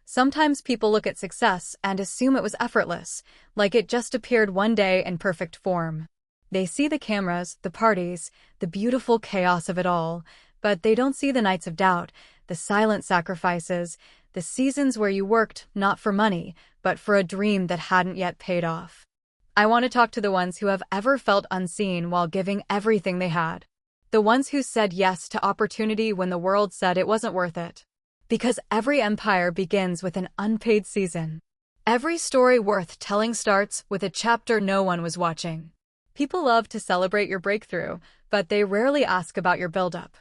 Sometimes people look at success and assume it was effortless, like it just appeared one day in perfect form. They see the cameras, the parties, the beautiful chaos of it all, but they don't see the nights of doubt, the silent sacrifices, the seasons where you worked not for money, but for a dream that hadn't yet paid off. I want to talk to the ones who have ever felt unseen while giving everything they had. The ones who said yes to opportunity when the world said it wasn't worth it. Because every empire begins with an unpaid season. Every story worth telling starts with a chapter no one was watching. People love to celebrate your breakthrough, but they rarely ask about your buildup.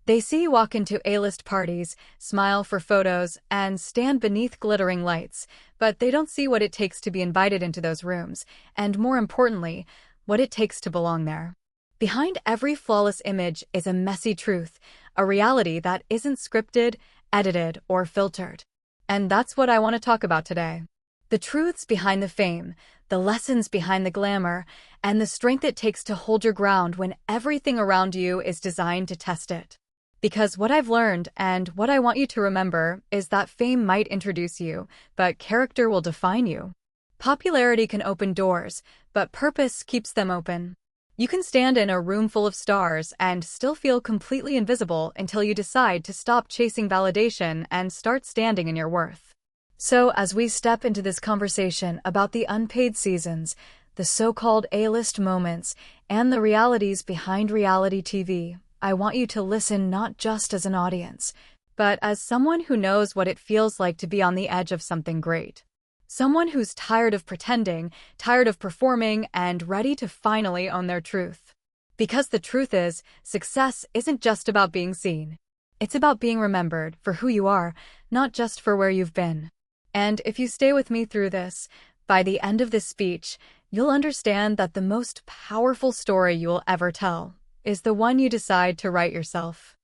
They see you walk into A-list parties, smile for photos, and stand beneath glittering lights, but they don't see what it takes to be invited into those rooms, and more importantly, what it takes to belong there. Behind every flawless image is a messy truth, a reality that isn't scripted, edited, or filtered. And that's what I want to talk about today. The truths behind the fame, the lessons behind the glamour, and the strength it takes to hold your ground when everything around you is designed to test it. Because what I've learned, and what I want you to remember, is that fame might introduce you, but character will define you. Popularity can open doors, but purpose keeps them open. You can stand in a room full of stars and still feel completely invisible until you decide to stop chasing validation and start standing in your worth. So, as we step into this conversation about the unpaid seasons, the so-called A-list moments, and the realities behind reality TV, I want you to listen not just as an audience, but as someone who knows what it feels like to be on the edge of something great. Someone who's tired of pretending, tired of performing, and ready to finally own their truth. Because the truth is, success isn't just about being seen. It's about being remembered for who you are, not just for where you've been. And if you stay with me through this, by the end of this speech, you'll understand that the most powerful story you'll ever tell is the one you decide to write yourself.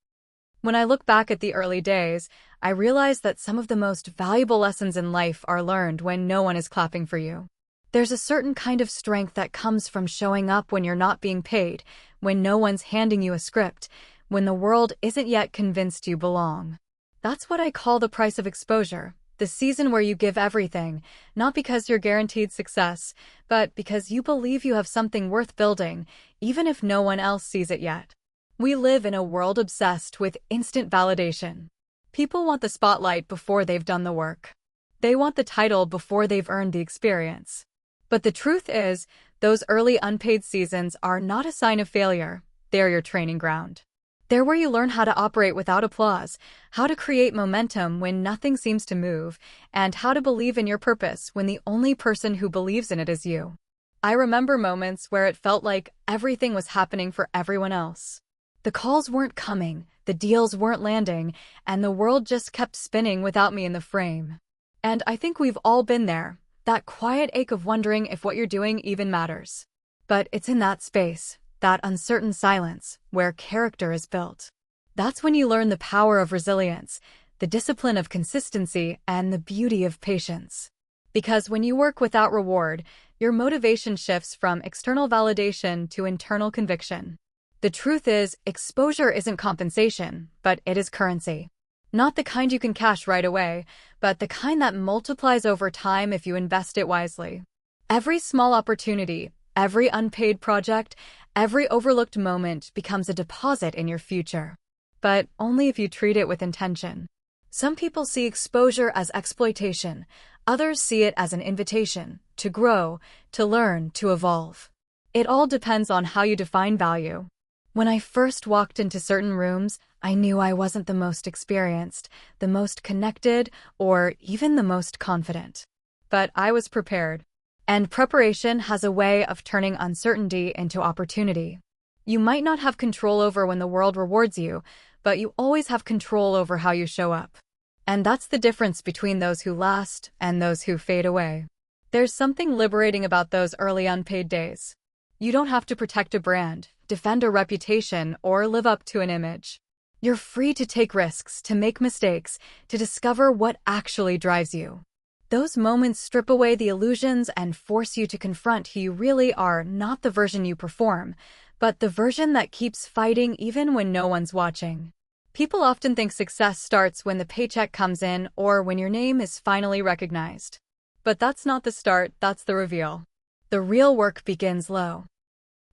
When I look back at the early days, I realize that some of the most valuable lessons in life are learned when no one is clapping for you. There's a certain kind of strength that comes from showing up when you're not being paid, when no one's handing you a script, when the world isn't yet convinced you belong. That's what I call the price of exposure, the season where you give everything, not because you're guaranteed success, but because you believe you have something worth building, even if no one else sees it yet. We live in a world obsessed with instant validation. People want the spotlight before they've done the work. They want the title before they've earned the experience. But the truth is, those early unpaid seasons are not a sign of failure. They're your training ground. They're where you learn how to operate without applause, how to create momentum when nothing seems to move, and how to believe in your purpose when the only person who believes in it is you. I remember moments where it felt like everything was happening for everyone else. The calls weren't coming, the deals weren't landing, and the world just kept spinning without me in the frame. And I think we've all been there, that quiet ache of wondering if what you're doing even matters. But it's in that space, that uncertain silence, where character is built. That's when you learn the power of resilience, the discipline of consistency, and the beauty of patience. Because when you work without reward, your motivation shifts from external validation to internal conviction. The truth is, exposure isn't compensation, but it is currency. Not the kind you can cash right away, but the kind that multiplies over time if you invest it wisely. Every small opportunity, every unpaid project, every overlooked moment becomes a deposit in your future. But only if you treat it with intention. Some people see exposure as exploitation, others see it as an invitation to grow, to learn, to evolve. It all depends on how you define value. When I first walked into certain rooms, I knew I wasn't the most experienced, the most connected, or even the most confident. But I was prepared. And preparation has a way of turning uncertainty into opportunity. You might not have control over when the world rewards you, but you always have control over how you show up. And that's the difference between those who last and those who fade away. There's something liberating about those early unpaid days. You don't have to protect a brand, defend a reputation, or live up to an image. You're free to take risks, to make mistakes, to discover what actually drives you. Those moments strip away the illusions and force you to confront who you really are, not the version you perform, but the version that keeps fighting even when no one's watching. People often think success starts when the paycheck comes in or when your name is finally recognized. But that's not the start, that's the reveal. The real work begins low.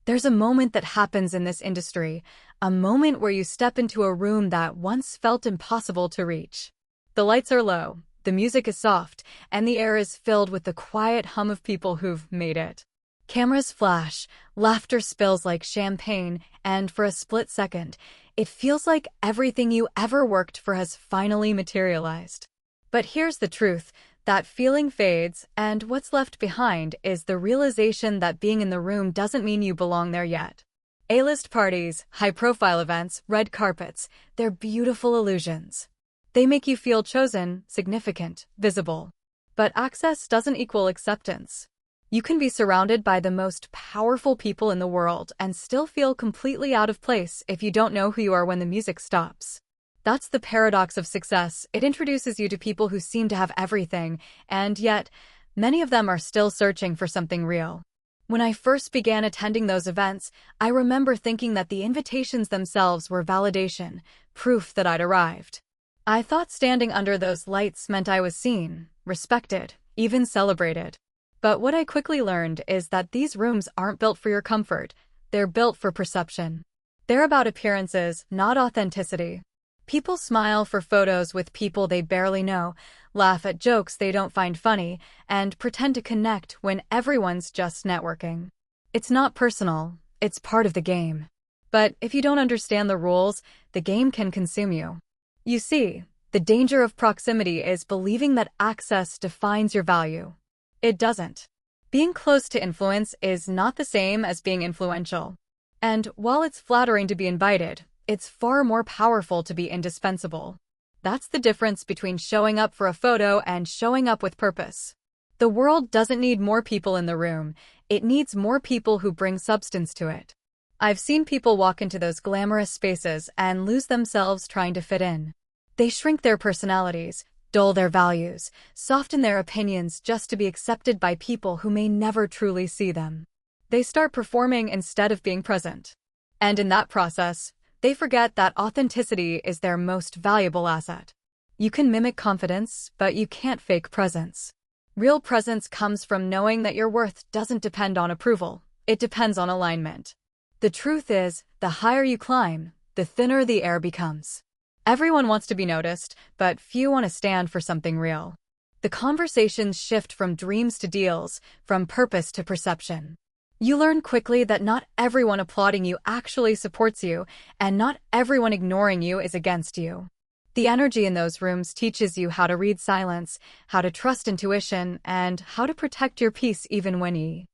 There's a moment that happens in this industry, a moment where you step into a room that once felt impossible to reach. The lights are low, the music is soft, and the air is filled with the quiet hum of people who've made it. Cameras flash, laughter spills like champagne, and for a split second, it feels like everything you ever worked for has finally materialized. But here's the truth. That feeling fades, and what's left behind is the realization that being in the room doesn't mean you belong there yet. A-list parties, high-profile events, red carpets, they're beautiful illusions. They make you feel chosen, significant, visible. But access doesn't equal acceptance. You can be surrounded by the most powerful people in the world and still feel completely out of place if you don't know who you are when the music stops. That's the paradox of success. It introduces you to people who seem to have everything, and yet, many of them are still searching for something real. When I first began attending those events, I remember thinking that the invitations themselves were validation, proof that I'd arrived. I thought standing under those lights meant I was seen, respected, even celebrated. But what I quickly learned is that these rooms aren't built for your comfort, they're built for perception. They're about appearances, not authenticity. People smile for photos with people they barely know, laugh at jokes they don't find funny, and pretend to connect when everyone's just networking. It's not personal, it's part of the game. But if you don't understand the rules, the game can consume you. You see, the danger of proximity is believing that access defines your value. It doesn't. Being close to influence is not the same as being influential. And while it's flattering to be invited, it's far more powerful to be indispensable. That's the difference between showing up for a photo and showing up with purpose. The world doesn't need more people in the room, it needs more people who bring substance to it. I've seen people walk into those glamorous spaces and lose themselves trying to fit in. They shrink their personalities, dull their values, soften their opinions just to be accepted by people who may never truly see them. They start performing instead of being present. And in that process, they forget that authenticity is their most valuable asset. You can mimic confidence, but you can't fake presence. Real presence comes from knowing that your worth doesn't depend on approval, it depends on alignment. The truth is, the higher you climb, the thinner the air becomes. Everyone wants to be noticed, but few want to stand for something real. The conversations shift from dreams to deals, from purpose to perception. You learn quickly that not everyone applauding you actually supports you, and not everyone ignoring you is against you. The energy in those rooms teaches you how to read silence, how to trust intuition, and how to protect your peace even when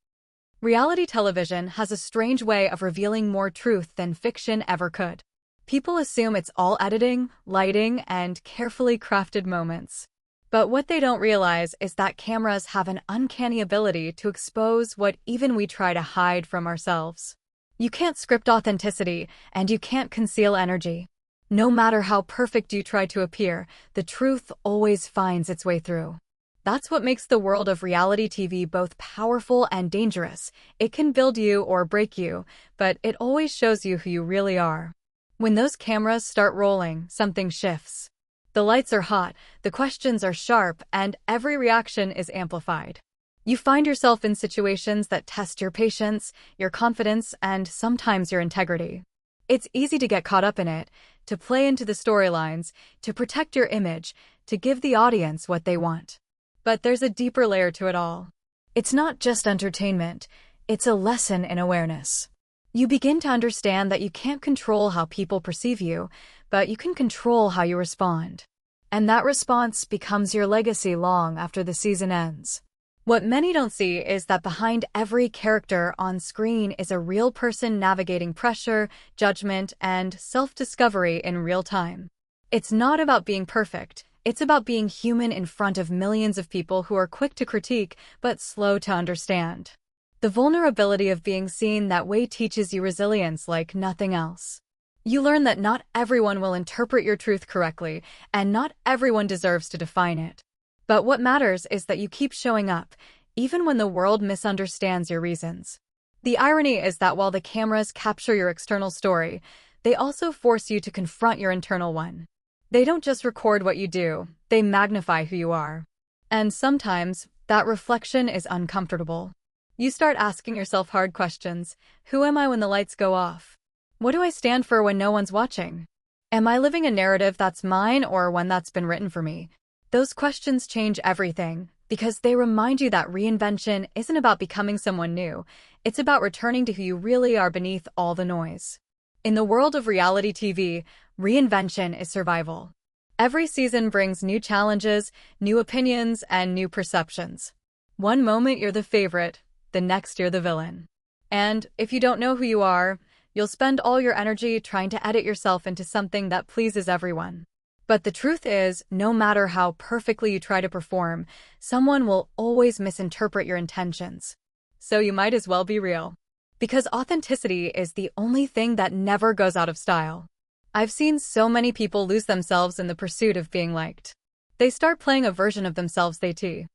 Reality television has a strange way of revealing more truth than fiction ever could. People assume it's all editing, lighting, and carefully crafted moments. But what they don't realize is that cameras have an uncanny ability to expose what even we try to hide from ourselves. You can't script authenticity, and you can't conceal energy. No matter how perfect you try to appear, the truth always finds its way through. That's what makes the world of reality TV both powerful and dangerous. It can build you or break you, but it always shows you who you really are. When those cameras start rolling, something shifts. The lights are hot, the questions are sharp, and every reaction is amplified. You find yourself in situations that test your patience, your confidence, and sometimes your integrity. It's easy to get caught up in it, to play into the storylines, to protect your image, to give the audience what they want. But there's a deeper layer to it all. It's not just entertainment, it's a lesson in awareness. You begin to understand that you can't control how people perceive you, but you can control how you respond. And that response becomes your legacy long after the season ends. What many don't see is that behind every character on screen is a real person navigating pressure, judgment, and self-discovery in real time. It's not about being perfect, it's about being human in front of millions of people who are quick to critique but slow to understand. The vulnerability of being seen that way teaches you resilience like nothing else. You learn that not everyone will interpret your truth correctly, and not everyone deserves to define it. But what matters is that you keep showing up, even when the world misunderstands your reasons. The irony is that while the cameras capture your external story, they also force you to confront your internal one. They don't just record what you do, they magnify who you are. And sometimes, that reflection is uncomfortable. You start asking yourself hard questions. Who am I when the lights go off? What do I stand for when no one's watching? Am I living a narrative that's mine or one that's been written for me? Those questions change everything, because they remind you that reinvention isn't about becoming someone new. It's about returning to who you really are beneath all the noise. In the world of reality TV, reinvention is survival. Every season brings new challenges, new opinions, and new perceptions. One moment you're the favorite, the next you're the villain. And if you don't know who you are, you'll spend all your energy trying to edit yourself into something that pleases everyone. But the truth is, no matter how perfectly you try to perform, someone will always misinterpret your intentions. So you might as well be real. Because authenticity is the only thing that never goes out of style. I've seen so many people lose themselves in the pursuit of being liked. They start playing a version of themselves they see.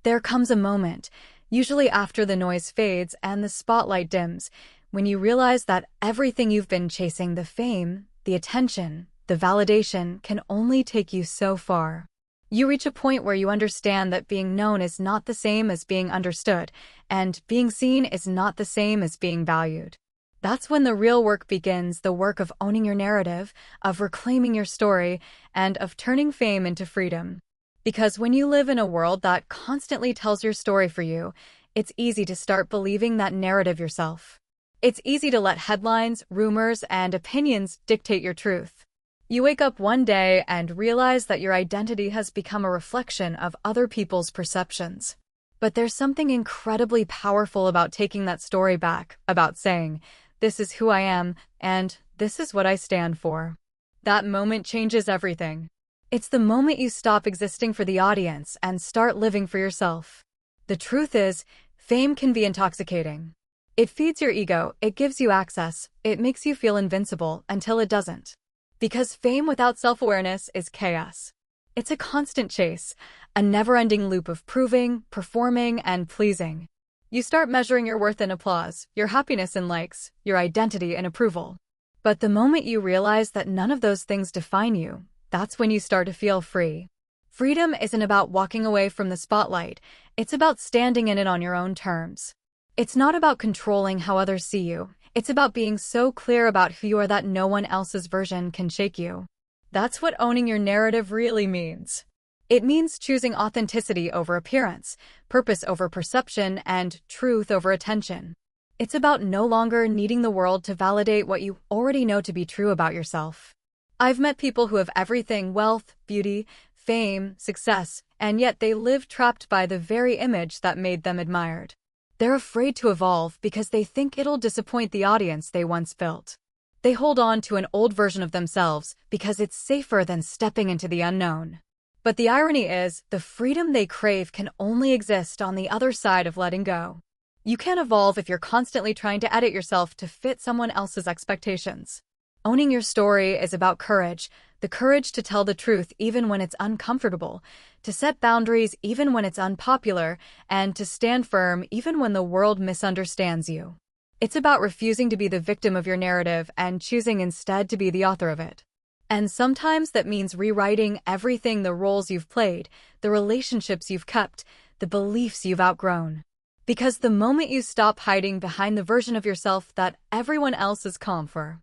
There comes a moment, usually after the noise fades and the spotlight dims, when you realize that everything you've been chasing, the fame, the attention, the validation, can only take you so far. You reach a point where you understand that being known is not the same as being understood, and being seen is not the same as being valued. That's when the real work begins, the work of owning your narrative, of reclaiming your story, and of turning fame into freedom. Because when you live in a world that constantly tells your story for you, it's easy to start believing that narrative yourself. It's easy to let headlines, rumors, and opinions dictate your truth. You wake up one day and realize that your identity has become a reflection of other people's perceptions. But there's something incredibly powerful about taking that story back, about saying, "This is who I am, and this is what I stand for." That moment changes everything. It's the moment you stop existing for the audience and start living for yourself. The truth is, fame can be intoxicating. It feeds your ego, it gives you access, it makes you feel invincible until it doesn't. Because fame without self-awareness is chaos. It's a constant chase, a never-ending loop of proving, performing, and pleasing. You start measuring your worth in applause, your happiness in likes, your identity in approval. But the moment you realize that none of those things define you, that's when you start to feel free. Freedom isn't about walking away from the spotlight, it's about standing in it on your own terms. It's not about controlling how others see you. It's about being so clear about who you are that no one else's version can shake you. That's what owning your narrative really means. It means choosing authenticity over appearance, purpose over perception, and truth over attention. It's about no longer needing the world to validate what you already know to be true about yourself. I've met people who have everything: wealth, beauty, fame, success, and yet they live trapped by the very image that made them admired. They're afraid to evolve because they think it'll disappoint the audience they once built. They hold on to an old version of themselves because it's safer than stepping into the unknown. But the irony is, the freedom they crave can only exist on the other side of letting go. You can't evolve if you're constantly trying to edit yourself to fit someone else's expectations. Owning your story is about courage, the courage to tell the truth even when it's uncomfortable, to set boundaries even when it's unpopular, and to stand firm even when the world misunderstands you. It's about refusing to be the victim of your narrative and choosing instead to be the author of it. And sometimes that means rewriting everything: the roles you've played, the relationships you've kept, the beliefs you've outgrown. Because the moment you stop hiding behind the version of yourself that everyone else is calm for,